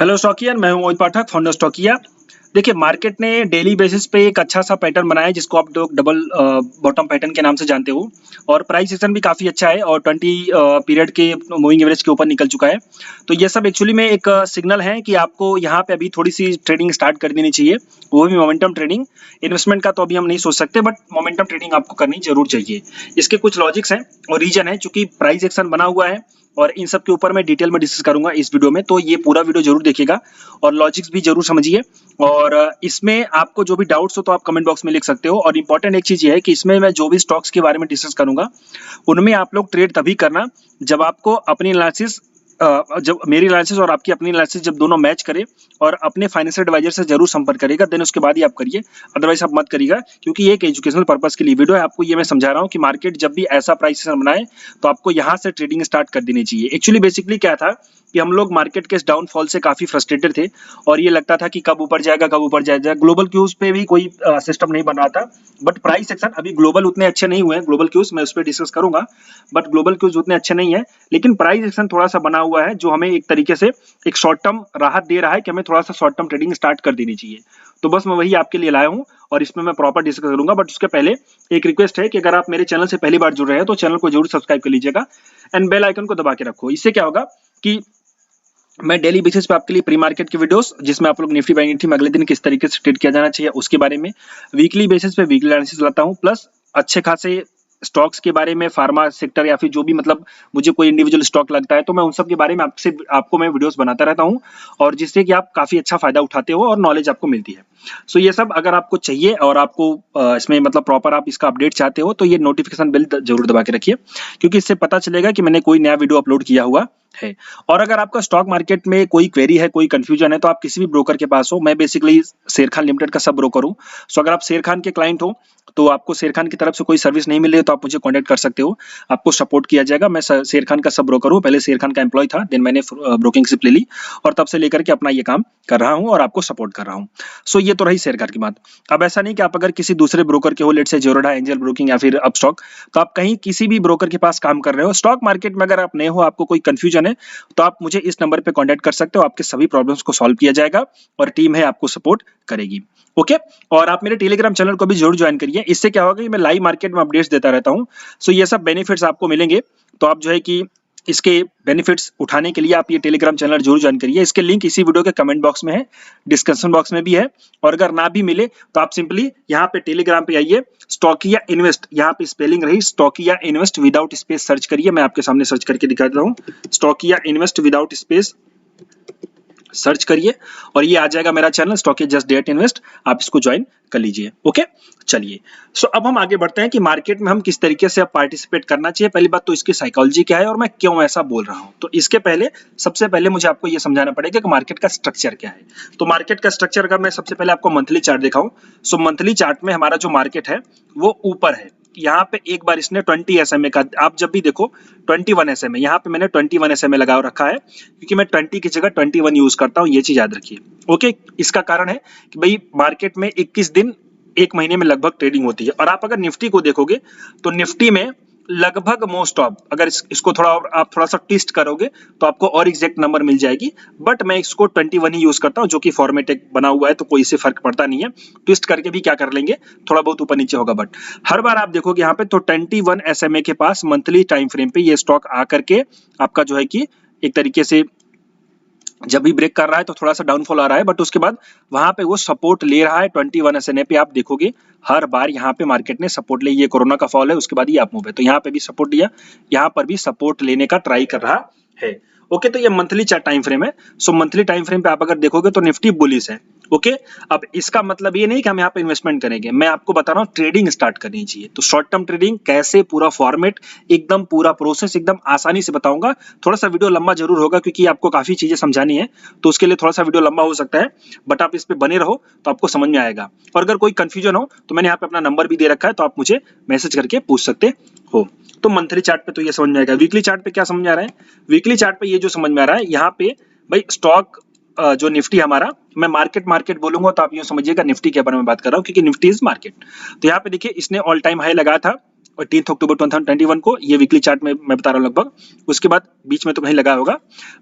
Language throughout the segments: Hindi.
हेलो स्टॉकियन, मैं हूं मोहित पाठक, फाउंडर स्टॉकिया। देखिए, मार्केट ने डेली बेसिस पे एक अच्छा सा पैटर्न बनाया है जिसको आप लोग डबल बॉटम पैटर्न के नाम से जानते हो। और प्राइस एक्शन भी काफ़ी अच्छा है और 20 पीरियड के मूविंग एवरेज के ऊपर निकल चुका है। तो ये सब एक्चुअली में एक सिग्नल है कि आपको यहाँ पे अभी थोड़ी सी ट्रेडिंग स्टार्ट कर देनी चाहिए, वो भी मोमेंटम ट्रेडिंग। इन्वेस्टमेंट का तो अभी हम नहीं सोच सकते, बट मोमेंटम ट्रेडिंग आपको करनी जरूर चाहिए। इसके कुछ लॉजिक्स हैं और रीजन है, चूंकि प्राइस एक्शन बना हुआ है और इन सब के ऊपर मैं डिटेल में डिस्कस करूंगा इस वीडियो में। तो ये पूरा वीडियो जरूर देखिएगा और लॉजिक्स भी जरूर समझिए। और इसमें आपको जो भी डाउट्स हो तो आप कमेंट बॉक्स में लिख सकते हो। और इंपॉर्टेंट एक चीज ये है कि इसमें मैं जो भी स्टॉक्स के बारे में डिस्कस करूंगा उनमें आप लोग ट्रेड तभी करना जब आपको अपनी एनालिसिस, जब मेरी एनालिसिस और आपकी अपनी एनालिसिस जब दोनों मैच करे और अपने फाइनेंशियल एडवाइजर से जरूर संपर्क करेगा, देन उसके बाद ही आप करिए। अदरवाइज आप मत करिएगा, क्योंकि ये एक एजुकेशनल पर्पस के लिए वीडियो है। आपको ये मैं समझा रहा हूँ कि मार्केट जब भी ऐसा प्राइस बनाए तो आपको यहाँ से ट्रेडिंग स्टार्ट कर देनी चाहिए। एक्चुअली बेसिकली क्या था कि हम लोग मार्केट के इस डाउनफॉल से काफी फ्रस्ट्रेटेड थे और ये लगता था कि कब ऊपर जाएगा, कब ऊपर जाएगा। ग्लोबल क्यूज पे भी कोई सिस्टम नहीं बन रहा था, बट प्राइस सेक्शन अभी ग्लोबल उतने अच्छे नहीं हुए हैं। ग्लोबल क्यूज मैं उस पर डिस्कस करूंगा, बट ग्लोबल क्यूज उतने अच्छे नहीं है। लेकिन प्राइस एक्शन थोड़ा सा बना हुआ है जो हमें एक तरीके से एक शॉर्ट टर्म राहत दे रहा है कि हमें थोड़ा सा शॉर्ट टर्म ट्रेडिंग स्टार्ट कर देनी चाहिए। तो बस मैं वही आपके लिए लाया हूँ और इसमें मैं प्रॉपर डिस्कस करूंगा। बट उसके पहले एक रिक्वेस्ट है कि अगर आप मेरे चैनल से पहली बार जुड़ रहे हैं तो चैनल को जरूर सब्सक्राइब कर लीजिएगा एंड बेल आइकन को दबा के रखो। इससे क्या होगा कि मैं डेली बेसिस पे आपके लिए प्री मार्केट की वीडियोस, जिसमें आप लोग निफ्टी बैंक निफ्टी में अगले दिन किस तरीके से ट्रेड किया जाना चाहिए उसके बारे में, वीकली बेसिस पे वीकली एनालिसिस लाता हूँ, प्लस अच्छे खासे स्टॉक्स के बारे में, फार्मा सेक्टर या फिर जो भी मतलब मुझे कोई इंडिविजुअल स्टॉक लगता है तो मैं उन सब के बारे में आपको मैं वीडियोस बनाता रहता हूँ और जिससे कि आप काफी अच्छा फायदा उठाते हो और नॉलेज आपको मिलती है। सो ये सब अगर आपको चाहिए और आपको इसमें मतलब प्रॉपर आप इसका अपडेट चाहते हो तो ये नोटिफिकेशन बेल जरूर दबा के रखिए, क्योंकि इससे पता चलेगा कि मैंने कोई नया वीडियो अपलोड किया हुआ है। और अगर आपका स्टॉक मार्केट में कोई क्वेरी है, कोई कंफ्यूजन है, तो आप किसी भी ब्रोकर के पास हो। मैं बेसिकली शेर खान लिमिटेड का सब ब्रोकर हूँ। सो अगर आप शेर खान के क्लाइंट हो तो आपको शेर खान की तरफ से कोई सर्विस नहीं मिल रही है तो आप मुझे कांटेक्ट कर सकते हो, आपको सपोर्ट किया जाएगा। मैं शेर खान का सब ब्रोकर हूँ, पहले शेर खान का एम्प्लॉय था, देन मैंने ब्रोकिंग शिप ले ली और तब से लेकर के अपना ये काम कर रहा हूँ और आपको सपोर्ट कर रहा हूँ। सो ये तो रही शेर खान की बात। अब ऐसा नहीं कि आप अगर किसी दूसरे ब्रोकर के हो, लेट से जोरोडा, एंजल ब्रोकिंग या फिर अपस्टॉक, तो आप कहीं किसी भी ब्रोकर के पास काम कर रहे हो, स्टॉक मार्केट में अगर आप नए हो, आपको कोई कंफ्यूजन है तो आप मुझे इस नंबर पे कांटेक्ट कर सकते हो। आपके सभी प्रॉब्लम्स को सॉल्व किया जाएगा और टीम है आपको सपोर्ट करेगी। ओके। और आप मेरे टेलीग्राम चैनल को भी जरूर ज्वाइन करिए। इससे क्या होगा कि मैं लाइव मार्केट में अपडेट्स देता रहता हूँ। सो ये सब बेनिफिट्स आपको मिलेंगे। तो आप जो है कि इसके बेनिफिट्स उठाने के लिए आप ये टेलीग्राम चैनल जरूर ज्वाइन करिए। इसके लिंक इसी वीडियो के कमेंट बॉक्स में है, डिस्क्रिप्शन बॉक्स में भी है। और अगर ना भी मिले तो आप सिंपली यहाँ पे टेलीग्राम पे आइए, स्टॉकिया इन्वेस्ट, यहाँ पे स्पेलिंग रही Stockia invest without space, search करिए। मैं आपके सामने सर्च करके दिखा देता हूँ, Stockia invest without space search करिए और ये आ जाएगा मेरा channel stock just date invest. आप इसको ज्वाइन कर लीजिए। ओके, चलिए। सो अब हम आगे बढ़ते हैं कि मार्केट में हम किस तरीके से अब पार्टिसिपेट करना चाहिए। पहली बात तो इसकी साइकोलॉजी क्या है और मैं क्यों ऐसा बोल रहा हूं। तो इसके पहले सबसे पहले मुझे आपको ये समझाना पड़ेगा कि मार्केट का स्ट्रक्चर क्या है। तो मार्केट का स्ट्रक्चर का मैं सबसे पहले आपको मंथली चार्ट दिखाऊं। सो मंथली चार्ट में हमारा जो मार्केट है वो ऊपर है। यहाँ पे एक बार इसने 20 SMA का, आप जब भी देखो 21 SMA, यहाँ पे मैंने 21 SMA लगा रखा है क्योंकि मैं 20 की जगह 21 यूज करता हूँ। ये चीज याद रखिए। ओके, इसका कारण है कि भाई मार्केट में 21 दिन एक महीने में लगभग ट्रेडिंग होती है। और आप अगर निफ्टी को देखोगे तो निफ्टी में लगभग मोस्ट ऑफ, अगर इसको थोड़ा और आप थोड़ा सा ट्विस्ट करोगे तो आपको और एग्जैक्ट नंबर मिल जाएगी, बट मैं इसको 21 ही यूज करता हूं जो कि फॉर्मेट एक बना हुआ है तो कोई से फर्क पड़ता नहीं है। ट्विस्ट करके भी क्या कर लेंगे, थोड़ा बहुत ऊपर नीचे होगा, बट हर बार आप देखोगे यहाँ पे तो 21 SMA के पास मंथली टाइम फ्रेम पे ये स्टॉक आकर के आपका जो है कि एक तरीके से जब भी ब्रेक कर रहा है तो थोड़ा सा डाउनफॉल आ रहा है, बट उसके बाद वहां पे वो सपोर्ट ले रहा है 21 SMA पे। आप देखोगे हर बार यहाँ पे मार्केट ने सपोर्ट ले, ये कोरोना का फॉल है उसके बाद ये अप मूव है, तो यहाँ पे भी सपोर्ट लिया, यहाँ पर भी सपोर्ट लेने का ट्राई कर रहा है। ओके, तो ये मंथली चार्ट टाइम फ्रेम है। सो मंथली टाइम फ्रेम पे आप अगर देखोगे तो निफ्टी बुलिश है। ओके, अब इसका मतलब ये नहीं कि हम यहाँ पे इन्वेस्टमेंट करेंगे, मैं आपको बता रहा हूँ ट्रेडिंग स्टार्ट करनी चाहिए। तो शॉर्ट टर्म ट्रेडिंग कैसे, पूरा फॉर्मेट एकदम, पूरा प्रोसेस एकदम आसानी से बताऊंगा। थोड़ा सा वीडियो लंबा जरूर होगा क्योंकि आपको काफी चीजें समझानी है, तो उसके लिए थोड़ा सा वीडियो लंबा हो सकता है, बट आप इस पे बने रहो तो आपको समझ में आएगा। और अगर कोई कंफ्यूजन हो तो मैंने यहाँ पे अपना नंबर भी दे रखा है, तो आप मुझे मैसेज करके पूछ सकते हो। तो मंथली चार्ट पे तो ये समझ में आएगा। वीकली चार्ट पे क्या समझ में आ रहा है, वीकली चार्ट पे ये जो समझ में आ रहा है, यहाँ पे भाई स्टॉक जो निफ्टी हमारा, मैं मार्केट बोलूंगा तो आप यूं समझिएगा निफ्टी के बारे में बात कर रहा हूं क्योंकि निफ्टी इज मार्केट। तो यहाँ पे देखिए इसने ऑल टाइम हाई लगाया था 18 अक्टूबर 2021 को, ये वीकली चार्ट में मैं बता रहा हूँ लगभग। उसके बाद बीच में तो कहीं लगा होगा,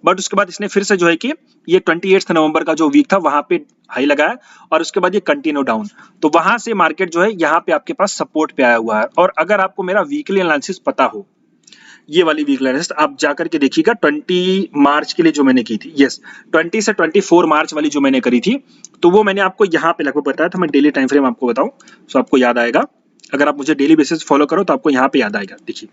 बट उसके बाद इसने फिर से जो है कि ये 28 नवंबर का जो वीक था वहां पे हाई लगाया और उसके बाद ये कंटिन्यू डाउन। तो वहां से मार्केट जो है यहाँ पे आपके पास सपोर्ट पे आया हुआ है। और अगर आपको मेरा वीकली एनालिसिस पता हो, ये वाली वीकली एनालिसिस आप जाकर के देखिएगा 20 मार्च के लिए जो मैंने की थी, यस 20 से 24 मार्च वाली जो मैंने करी थी, तो वो मैंने आपको यहाँ पे लगभग बताया था। मैं डेली टाइम फ्रेम आपको बताऊं तो आपको याद आएगा। अगर आप मुझे डेली बेसिस फॉलो करो तो आपको यहाँ पे याद आएगा। देखिए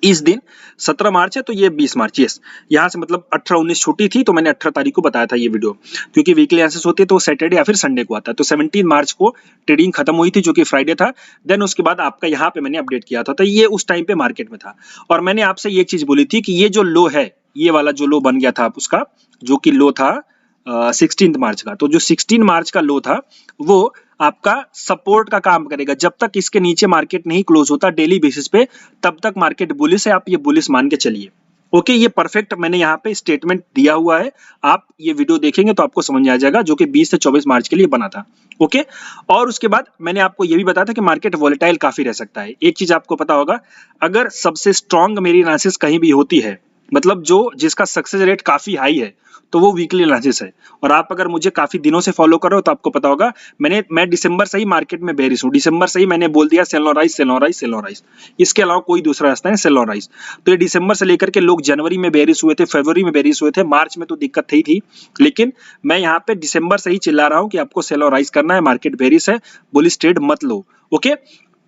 इस दिन 17 मार्च है तो ये 20 मार्च, यस यहाँ से मतलब 18-19 छुट्टी थी तो मैंने 18 तारीख को बताया था ये वीडियो, क्योंकि वीकली एनालिसिस होती है तो सैटरडे या फिर संडे को आता है। तो 17 मार्च को ट्रेडिंग खत्म हुई थी जो कि फ्राइडे था। देन उसके बाद आपका यहाँ पे मैंने अपडेट किया था, तो ये उस टाइम पे मार्केट में था। और मैंने आपसे ये चीज बोली थी कि ये जो लो है, ये वाला जो लो बन गया था उसका, जो कि लो था 16 मार्च का, तो जो 16 मार्च का लो था वो आपका सपोर्ट का काम करेगा। जब तक इसके नीचे मार्केट नहीं क्लोज होता डेली बेसिस पे, तब तक मार्केट बुलिश है, आप ये बुलिश मान के चलिए। ओके, ये परफेक्ट मैंने यहाँ पे स्टेटमेंट दिया हुआ है, आप ये वीडियो देखेंगे तो आपको समझ में आ जाएगा, जो कि 20 से 24 मार्च के लिए बना था। ओके, और उसके बाद मैंने आपको ये भी बताया था कि मार्केट वोलेटाइल काफी रह सकता है। एक चीज आपको पता होगा, अगर सबसे स्ट्रॉन्ग मेरी एनालिसिस कहीं भी होती है, मतलब जो जिसका सक्सेस रेट काफी हाई है, तो वो वीकली एनालिसिस है। और आप अगर मुझे काफी दिनों से फॉलो कर रहे हो तो आपको पता होगा, मैं दिसंबर से ही मार्केट में बेरिश हूँ। दिसंबर से ही मैंने बोल दिया sell on rise, sell on rise, sell on rise, इसके अलावा कोई दूसरा रास्ता नहीं, सेल ऑन राइज। तो ये दिसंबर से लेकर के लोग जनवरी में बेरिश हुए थे, फरवरी में बेरिश हुए थे, मार्च में तो दिक्कत थी, लेकिन मैं यहाँ पे दिसंबर से ही चिल्ला रहा हूँ कि आपको सेल ऑन राइज करना है, मार्केट बेरिश है, बुलिश ट्रेड मत लो। ओके,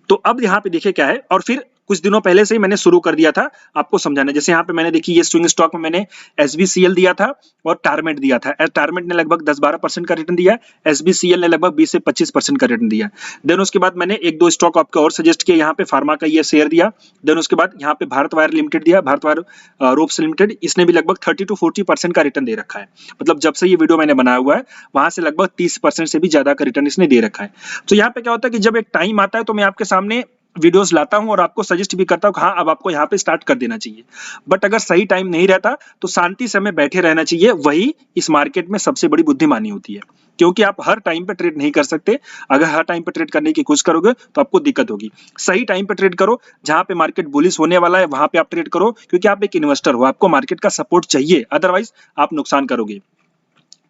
तो अब यहाँ पे देखिए क्या है, और फिर कुछ दिनों पहले से ही मैंने शुरू कर दिया था आपको समझाना। जैसे यहाँ पे मैंने देखी, ये स्विंग स्टॉक में मैंने एसबीसीएल दिया था और टारमेट दिया था। टारमेट ने लगभग 10-12% का रिटर्न दिया, एसबीसीएल ने लगभग 20 से 25% का रिटर्न दिया। देन उसके बाद मैंने एक दो स्टॉक आपको और सजेस्ट किया, यहाँ पे फार्मा का ये शेयर दिया। देन उसके बाद यहाँ पे भारत वायर लिमिटेड दिया, भारत वायर रोप्स लिमिटेड, इसने भी लगभग 30 to 40% का रिटर्न दे रखा है। मतलब जब से ये वीडियो मैंने बनाया हुआ है वहां से लगभग 30% से भी ज्यादा का रिटर्न इसने दे रखा है। तो यहाँ पे क्या होता है कि जब एक टाइम आता है तो मैं आपके सामने वीडियोस लाता हूं और आपको सजेस्ट भी करता हूं कि हाँ अब आपको यहाँ पे स्टार्ट कर देना चाहिए। बट अगर सही टाइम नहीं रहता तो शांति से हमें बैठे रहना चाहिए, वही इस मार्केट में सबसे बड़ी बुद्धिमानी होती है। क्योंकि आप हर टाइम पे ट्रेड नहीं कर सकते। अगर हर टाइम पे ट्रेड करने की कोशिश करोगे तो आपको दिक्कत होगी। सही टाइम पे ट्रेड करो, जहां पे मार्केट बुलिश होने वाला है वहां पे आप ट्रेड करो, क्योंकि आप एक इन्वेस्टर हो, आपको मार्केट का सपोर्ट चाहिए, अदरवाइज आप नुकसान करोगे।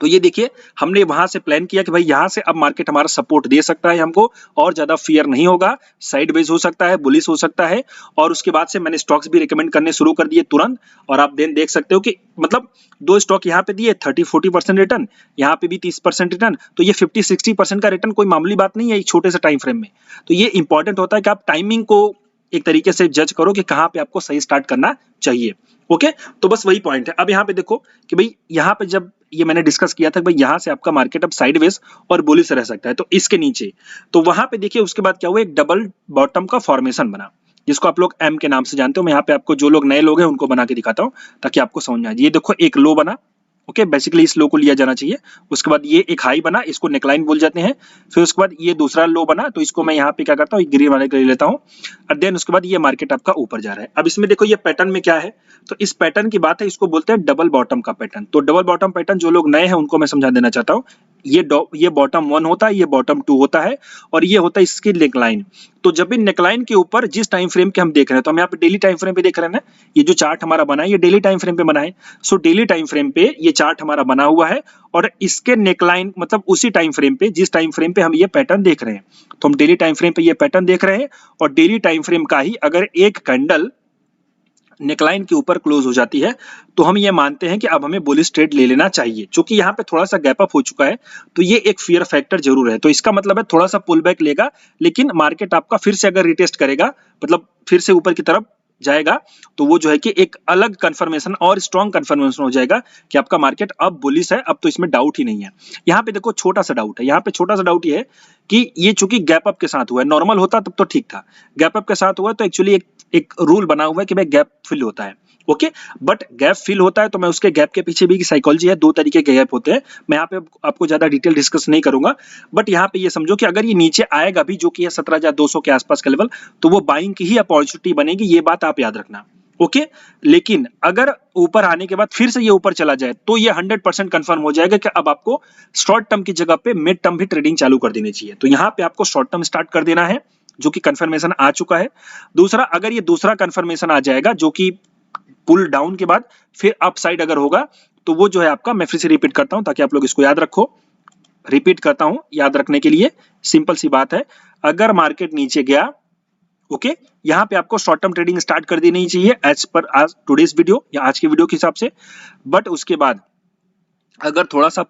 तो ये देखिए, हमने वहां से प्लान किया कि भाई यहाँ से अब मार्केट हमारा सपोर्ट दे सकता है हमको, और ज्यादा फियर नहीं होगा, साइडवेज हो सकता है, बुलिश हो सकता है। और उसके बाद से मैंने स्टॉक्स भी रिकमेंड करने शुरू कर दिए तुरंत। और आप देन देख सकते हो कि मतलब दो स्टॉक यहाँ पे दिए 30-40% रिटर्न, यहाँ पे भी 30% रिटर्न, तो ये 50-60% का रिटर्न कोई मामूली बात नहीं है एक छोटे से टाइम फ्रेम में। तो ये इंपॉर्टेंट होता है कि आप टाइमिंग को एक तरीके से जज करो कि कहाँ पे आपको सही स्टार्ट करना चाहिए। ओके, तो बस वही पॉइंट है। अब यहाँ पे देखो कि भाई यहाँ पे जब ये मैंने डिस्कस किया था कि भाई यहाँ से आपका मार्केट अब साइडवेज और बुलिश रह सकता है, तो इसके नीचे, तो वहां पे देखिए उसके बाद क्या हुआ, एक डबल बॉटम का फॉर्मेशन बना, जिसको आप लोग एम के नाम से जानते हो। मैं यहाँ पे आपको जो लोग नए लोग हैं उनको बना के दिखाता हूँ ताकि आपको समझ में आ जाए। ये देखो एक लो बना, ओके, बेसिकली इस लो को लिया जाना चाहिए। उसके बाद ये एक हाई बना, इसको नेकलाइन बोल जाते हैं। फिर उसके बाद ये दूसरा लो बना, तो इसको मैं यहाँ पे क्या करता हूँ, ग्रीन वाले को ले लेता हूँ। और देन उसके बाद ये मार्केट आपका ऊपर जा रहा है। अब इसमें देखो ये पैटर्न में क्या है, तो इस पैटर्न की बात है, इसको बोलते हैं डबल बॉटम का पैटर्न। तो डबल बॉटम पैटर्न जो लोग नए हैं उनको मैं समझा देना चाहता हूँ। ये बॉटम 1 होता है, ये बॉटम 2 होता है, और ये होता है इसकी नेकलाइन। तो जब भी नेकलाइन के ऊपर जिस टाइम फ्रेम के हम देख रहे हैं, तो हम यहाँ पे डेली टाइम फ्रेम पे देख रहे हैं ना, ये जो चार्ट हमारा बना है ये डेली टाइम फ्रेम पे बना है। सो डेली टाइम फ्रेम पे ये चार्ट हमारा बना हुआ है, और इसके नेकलाइन मतलब उसी टाइम फ्रेम पे, जिस टाइम फ्रेम पे हम ये पैटर्न देख रहे हैं, तो हम डेली टाइम फ्रेम पे ये पैटर्न देख रहे हैं। और डेली टाइम फ्रेम का ही अगर एक कैंडल नेकलाइन के ऊपर क्लोज हो जाती है तो हम ये मानते हैं कि अब हमें बुलिश ट्रेड ले लेना चाहिए। क्योंकि यहाँ पे थोड़ा सा गैप अप हो चुका है, तो ये एक फियर फैक्टर जरूर है। तो इसका मतलब है थोड़ा सा पुल बैक लेगा, लेकिन मार्केट आपका फिर से अगर रिटेस्ट करेगा, मतलब फिर से ऊपर की तरफ जाएगा, तो वो जो है कि एक अलग कंफर्मेशन और स्ट्रॉन्ग कंफर्मेशन हो जाएगा कि आपका मार्केट अब बुलिश है। अब तो इसमें डाउट ही नहीं है। यहाँ पे देखो छोटा सा डाउट है, यहाँ पे छोटा सा डाउट ये है कि ये चूंकि गैप अप के साथ हुआ है, नॉर्मल होता तब तो ठीक था, गैप अप के साथ हुआ तो एक्चुअली एक रूल बना हुआ है कि भाई गैप फिल होता है। ओके, बट गैप फिल होता है तो मैं उसके गैप के पीछे भी साइकोलॉजी है, दो तरीके के गैप होते हैं। मैं यहाँ पे आपको ज्यादा डिटेल डिस्कस नहीं करूंगा, बट यहाँ पे ये समझो कि अगर ये नीचे आएगा भी, जो कि है 17,200 के आसपास का लेवल, तो वो बाइंग की ही अपॉर्चुनिटी बनेगी, ये बात आप याद रखना। ओके, लेकिन अगर ऊपर आने के बाद फिर से ये ऊपर चला जाए तो ये 100% कंफर्म हो जाएगा कि अब आपको शॉर्ट टर्म की जगह पे मिड टर्म भी ट्रेडिंग चालू कर देनी चाहिए। तो यहाँ पे आपको शॉर्ट टर्म स्टार्ट कर देना है। जो कि कंफर्मेशन आ चुका है। दूसरा, अगर ये दूसरा कंफर्मेशन आ जाएगा जो कि पुल डाउन के बाद फिर अप साइड अगर होगा, तो वो जो है आपका, मैं फिर से रिपीट करता हूं ताकि आप लोग इसको याद रखो, रिपीट करता हूं याद रखने के लिए, सिंपल सी बात है। अगर मार्केट नीचे गया, ओके, यहाँ पे आपको शॉर्ट टर्म ट्रेडिंग स्टार्ट कर देनी चाहिए एज पर आज टुडेज वीडियो या आज की वीडियो के हिसाब से। बट उसके बाद अगर थोड़ा सा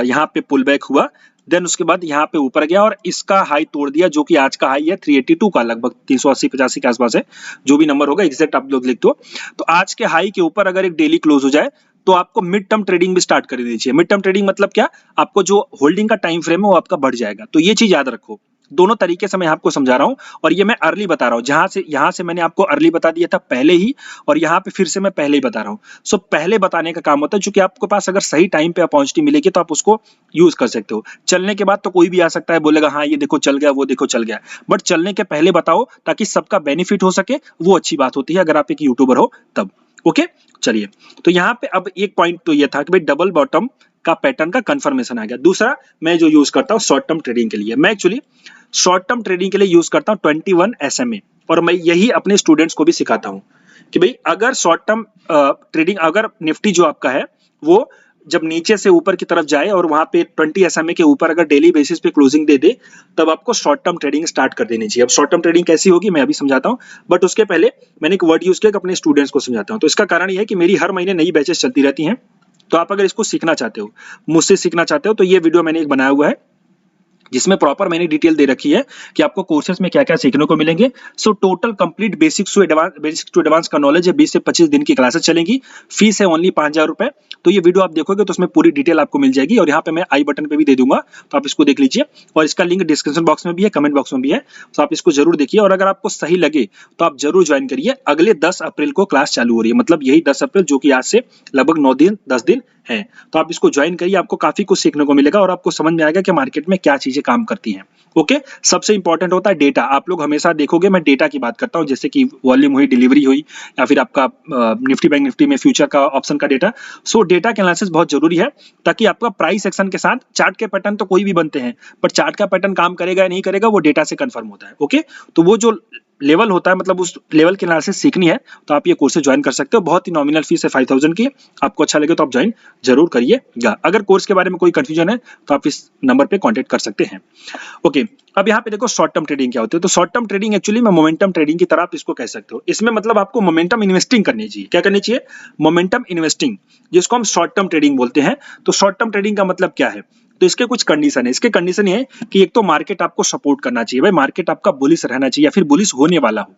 यहाँ पे पुल बैक हुआ, देन उसके बाद यहाँ पे ऊपर गया और इसका हाई तोड़ दिया, जो कि आज का हाई है 382 का, लगभग 380-85 के आसपास है, जो भी नंबर होगा एग्जैक्ट आप लोग लिख दो। तो आज के हाई के ऊपर अगर एक डेली क्लोज हो जाए, तो आपको मिड टर्म ट्रेडिंग भी स्टार्ट कर देनी चाहिए। मिड टर्म ट्रेडिंग मतलब क्या, आपको जो होल्डिंग का टाइम फ्रेम है वो आपका बढ़ जाएगा। तो ये चीज याद रखो, दोनों तरीके से मैं आपको समझा रहा हूं, और ये मैं अर्ली बता रहा हूं। यहाँ से मैंने आपको अर्ली बता दिया था पहले ही, और यहाँ पे फिर से मैं पहले ही बता रहा हूँ। सो पहले बताने का काम होता है, क्योंकि आपके पास अगर सही टाइम पे अपॉर्चुनिटी मिलेगी तो आप उसको यूज कर सकते हो। चलने के बाद तो कोई भी आ सकता है, बोलेगा हाँ ये देखो चल गया, वो देखो चल गया, बट चलने के पहले बताओ ताकि सबका बेनिफिट हो सके, वो अच्छी बात होती है अगर आप एक यूट्यूबर हो तब। ओके, चलिए, तो यहाँ पे अब एक पॉइंट तो ये था कि भाई डबल बॉटम का पैटर्न का कंफर्मेशन आ गया। दूसरा, मैं जो यूज करता हूँ शॉर्ट टर्म ट्रेडिंग के लिए, मैं एक्चुअली शॉर्ट टर्म ट्रेडिंग के लिए यूज करता हूँ 21 SMA, और मैं यही अपने स्टूडेंट्स को भी सिखाता हूँ कि भाई अगर शॉर्ट टर्म ट्रेडिंग, अगर निफ्टी जो आपका है वो जब नीचे से ऊपर की तरफ जाए और वहां पे 20 SMA के ऊपर अगर डेली बेसिस पे क्लोजिंग दे दे, तब आपको शॉर्ट टर्म ट्रेडिंग स्टार्ट कर देनी चाहिए। अब शॉर्ट टर्म ट्रेडिंग कैसी होगी मैं अभी समझाता हूँ, बट उसके पहले मैंने एक वर्ड यूज किया कि अपने स्टूडेंट्स को समझाता हूँ। तो इसका कारण यह है कि मेरी हर महीने नई बैचेस चलती रहती हैं, तो आप अगर इसको सीखना चाहते हो, मुझसे सीखना चाहते हो, तो ये वीडियो मैंने एक बनाया हुआ है जिसमें प्रॉपर मैंने डिटेल दे रखी है कि आपको कोर्सेज में क्या क्या सीखने को मिलेंगे। So total complete basics to advance का नॉलेज है, 20 से 25 दिन की क्लासेस चलेंगी, फीस है ओनली 5,000 रुपए। तो ये वीडियो आप देखोगे तो उसमें पूरी डिटेल आपको मिल जाएगी, और यहाँ पे मैं आई बटन पे भी दे दूंगा, तो आप इसको देख लीजिए, और इसका लिंक डिस्क्रिप्शन बॉक्स में भी है, कमेंट बॉक्स में भी है, तो आप इसको जरूर देखिए। और अगर आपको सही लगे तो आप जरूर ज्वाइन करिए। अगले 10 अप्रैल को क्लास चालू हो रही है, मतलब यही 10 अप्रैल, जो कि आज से लगभग 10 दिन है। तो आप इसको ज्वाइन करिए, आपको काफी कुछ सीखने को मिलेगा और आपको समझ में आएगा कि मार्केट में क्या चीजें काम करती हैं। ओके, सबसे इंपॉर्टेंट होता है डेटा। आप लोग हमेशा देखोगे मैं डेटा की बात करता हूं, जैसे कि वॉल्यूम हुई, डिलीवरी हुई, या फिर आपका निफ्टी बैंक निफ्टी में फ्यूचर का ऑप्शन का डेटा। सो डेटा के एनालिसिस बहुत जरूरी है, ताकि आपका प्राइस एक्शन के साथ चार्ट के पैटर्न तो कोई भी बनते हैं, पर चार्ट का पैटर्न काम करेगा या नहीं करेगा वो डेटा से कंफर्म होता है। ओके, तो वो जो लेवल होता है, मतलब उस लेवल के एनालिसिस सीखनी है तो आप ये कोर्स ज्वाइन कर सकते हो। बहुत ही नॉमिनल फीस है 5,000 की, आपको अच्छा लगे तो आप ज्वाइन जरूर करिएगा। अगर कोर्स के बारे में कोई कंफ्यूजन है तो आप इस नंबर पे कांटेक्ट कर सकते हैं। ओके, अब यहाँ पे देखो शॉर्ट टर्म ट्रेडिंग क्या होती है। तो शॉर्ट टर्म ट्रेडिंग एक्चुअली में मोमेंटम ट्रेडिंग की तरह आप इसको कह सकते हो। इसमें मतलब आपको मोमेंटम इन्वेस्टिंग करनी चाहिए। क्या करनी चाहिए? मोमेंटम इन्वेस्टिंग, जिसको हम शॉर्ट टर्म ट्रेडिंग बोलते हैं। तो शॉर्ट टर्म ट्रेडिंग का मतलब क्या है? तो इसके कुछ कंडीशन है। इसके कंडीशन ये है कि एक तो मार्केट आपको सपोर्ट करना चाहिए, भाई मार्केट आपका बुलिश रहना चाहिए या फिर बुलिश होने वाला हो।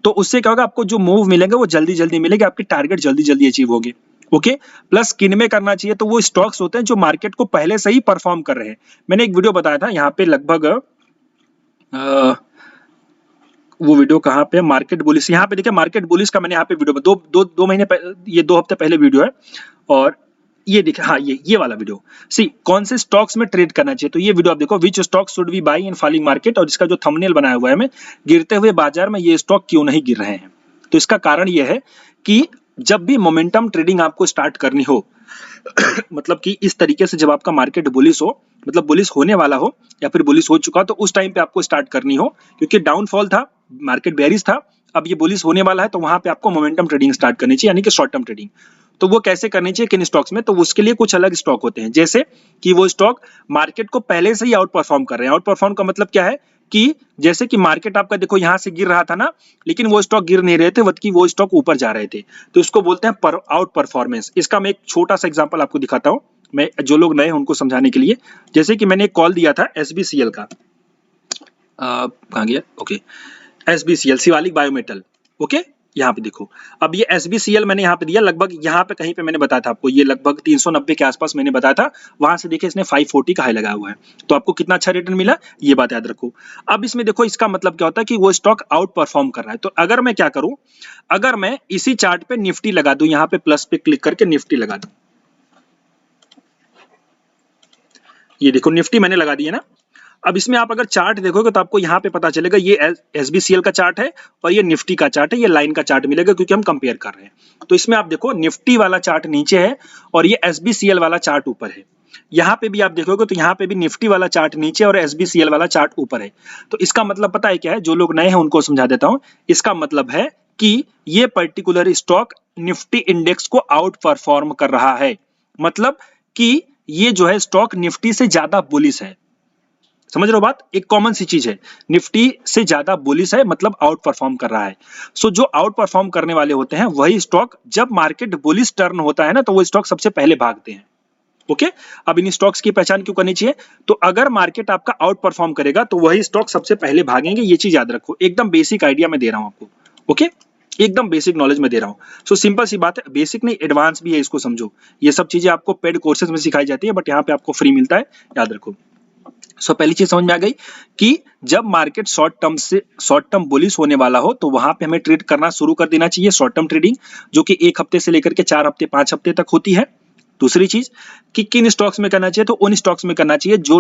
तो उससे क्या होगा, आपको जो मूव मिलेंगे वो जल्दी जल्दी मिलेंगे, आपके टारगेट जल्दी जल्दी अचीव होंगे। ओके, प्लस किन में करना चाहिए? तो वो स्टॉक्स होते हैं जो मार्केट को पहले से ही परफॉर्म कर रहे हैं। मैंने एक वीडियो बताया था यहाँ पे, लगभग वो वीडियो कहाँ पे, मार्केट बुलिश, यहाँ पे देखिए मार्केट बुलिश का मैंने यहाँ पे वीडियो दो महीने ये 2 हफ्ते पहले वीडियो है, और ये देखिए, हाँ ये वाला वीडियो, सी कौन से स्टॉक्स में ट्रेड करना चाहिए। तो ये वीडियो आप देखो, which stock should we buy in falling market, और इसका जो थंबनेल बनाया हुआ है मैं, गिरते हुए बाजार में ये स्टॉक क्यों नहीं गिर रहे हैं। तो इसका कारण ये है कि जब भी मोमेंटम ट्रेडिंग आपको स्टार्ट करनी हो मतलब कि इस तरीके से, जब आपका मार्केट बुलिश हो, मतलब बुलिश होने वाला हो या फिर बुलिश हो चुका, तो उस टाइम पे आपको स्टार्ट करनी हो, क्योंकि डाउनफॉल था, मार्केट बेयरिश था, अब ये बुलिश होने वाला है, तो वहां पे आपको मोमेंटम ट्रेडिंग स्टार्ट करनी चाहिए, यानी कि शॉर्ट टर्म ट्रेडिंग। तो वो कैसे करनी चाहिए, किन स्टॉक्स में? तो उसके लिए कुछ अलग स्टॉक होते हैं, जैसे कि वो स्टॉक मार्केट को पहले से ही आउट परफॉर्म कर रहे हैं। आउट परफॉर्म का मतलब क्या है कि जैसे कि मार्केट आपका देखो यहां से गिर रहा था ना, लेकिन वो स्टॉक गिर नहीं रहे थे, बल्कि वो स्टॉक ऊपर जा रहे थे, तो इसको बोलते हैं आउट परफॉर्मेंस। इसका मैं एक छोटा सा एग्जांपल आपको दिखाता हूं, मैं जो लोग नए हैं उनको समझाने के लिए। जैसे कि मैंने एक कॉल दिया था SBCL का, कहां गया, okay, SBCL Shivalik biometal. Okay, यहाँ पे देखो, अब ये SBCL मैंने यहाँ पे दिया, लगभग यहाँ पे कहीं पे मैंने बताया था आपको, ये लगभग 390 के आसपास मैंने बताया था, वहां से देखिए इसने 540 का हाई लगाया हुआ है, तो आपको कितना अच्छा रिटर्न मिला, ये बात याद रखो। अब इसमें देखो, इसका मतलब क्या होता है कि वो स्टॉक आउट परफॉर्म कर रहा है। तो अगर मैं क्या करूं, अगर मैं इसी चार्ट पे निफ्टी लगा दूं, यहाँ पे प्लस पे क्लिक करके निफ्टी लगा दूं, ये देखो निफ्टी मैंने लगा दिया ना। अब इसमें आप अगर चार्ट देखोगे तो आपको यहाँ पे पता चलेगा, ये SBCL का चार्ट है और ये निफ्टी का चार्ट है, ये लाइन का चार्ट मिलेगा, क्योंकि हम कंपेयर कर रहे हैं। तो इसमें आप देखो निफ्टी वाला चार्ट नीचे है और ये SBCL वाला चार्ट ऊपर है। यहाँ पे भी आप देखोगे तो यहाँ पे भी निफ्टी वाला चार्ट नीचे और एसबीसीएल वाला चार्ट ऊपर है। तो इसका मतलब पता है क्या है, जो लोग नए हैं उनको समझा देता हूँ। इसका मतलब है कि ये पर्टिकुलर स्टॉक निफ्टी इंडेक्स को आउट परफॉर्म कर रहा है, मतलब कि ये जो है स्टॉक निफ्टी से ज्यादा बुलिश है। समझ रहे हो बात? एक कॉमन सी चीज है, निफ्टी से ज्यादा बुलिश है मतलब आउट परफॉर्म कर रहा है। सो जो आउट परफॉर्म करने वाले होते हैं वही स्टॉक, जब मार्केट बुलिश टर्न होता है ना, तो वो स्टॉक सबसे पहले भागते हैं। ओके, अब इन स्टॉक्स की पहचान क्यों करनी चाहिए? तो अगर मार्केट आपका आउट परफॉर्म करेगा तो वही स्टॉक सबसे पहले भागेंगे, ये चीज याद रखो। एकदम बेसिक आइडिया मैं दे रहा हूं आपको। ओके, एकदम बेसिक नॉलेज में दे रहा हूं। सो सिंपल सी बात है, बेसिक नहीं एडवांस भी है, इसको समझो। ये सब चीजें आपको पेड कोर्सेज में सिखाई जाती है, बट यहाँ पे आपको फ्री मिलता है, याद रखो। सो पहली चीज समझ में आ गई कि जब मार्केट शॉर्ट टर्म बुलिश होने वाला हो तो वहां पे हमें ट्रेड करना शुरू कर देना चाहिए, शॉर्ट टर्म ट्रेडिंग, जो कि 1 हफ्ते से लेकर के 4 हफ्ते 5 हफ्ते तक होती है। दूसरी चीज कि किन स्टॉक्स में करना चाहिए, तो उन स्टॉक्स में करना चाहिए जो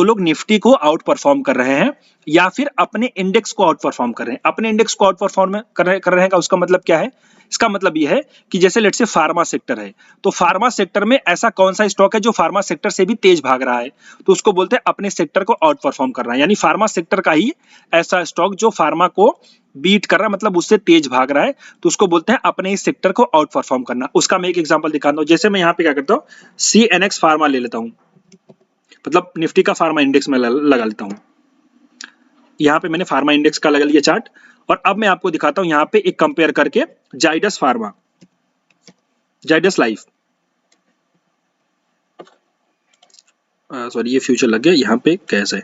लोग निफ्टी को आउट परफॉर्म कर रहे हैं या फिर अपने इंडेक्स को आउट परफॉर्म कर रहे हैं। अपने इंडेक्स को आउट परफॉर्म कर रहे हैं का उसका मतलब क्या है? इसका मतलब यह है कि जैसे लेट्स से फार्मा सेक्टर है, तो फार्मा सेक्टर में ऐसा कौन सा स्टॉक है जो फार्मा सेक्टर से भी तेज भाग रहा है, तो उसको बोलते हैं अपने सेक्टर को आउट परफॉर्म कर रहा है। यानी फार्मा सेक्टर का ही ऐसा स्टॉक जो फार्मा को बीट कर रहा है, मतलब उससे तेज भाग रहा है, तो उसको बोलते हैं अपने इस सेक्टर को आउट परफॉर्म करना। उसका मैं एक एग्जांपल दिखाता हूं। जैसे मैं यहाँ पे क्या करता हूँ, CNX फार्मा ले लेता हूँ, मतलब निफ्टी का फार्मा इंडेक्स में लगा लेता हूँ। यहाँ पे मैंने फार्मा इंडेक्स का लगा लिया चार्ट, और अब मैं आपको दिखाता हूँ यहाँ पे एक कंपेयर करके जाइडस लाइफ, सॉरी ये फ्यूचर लग गया, यहाँ पे कैसे है।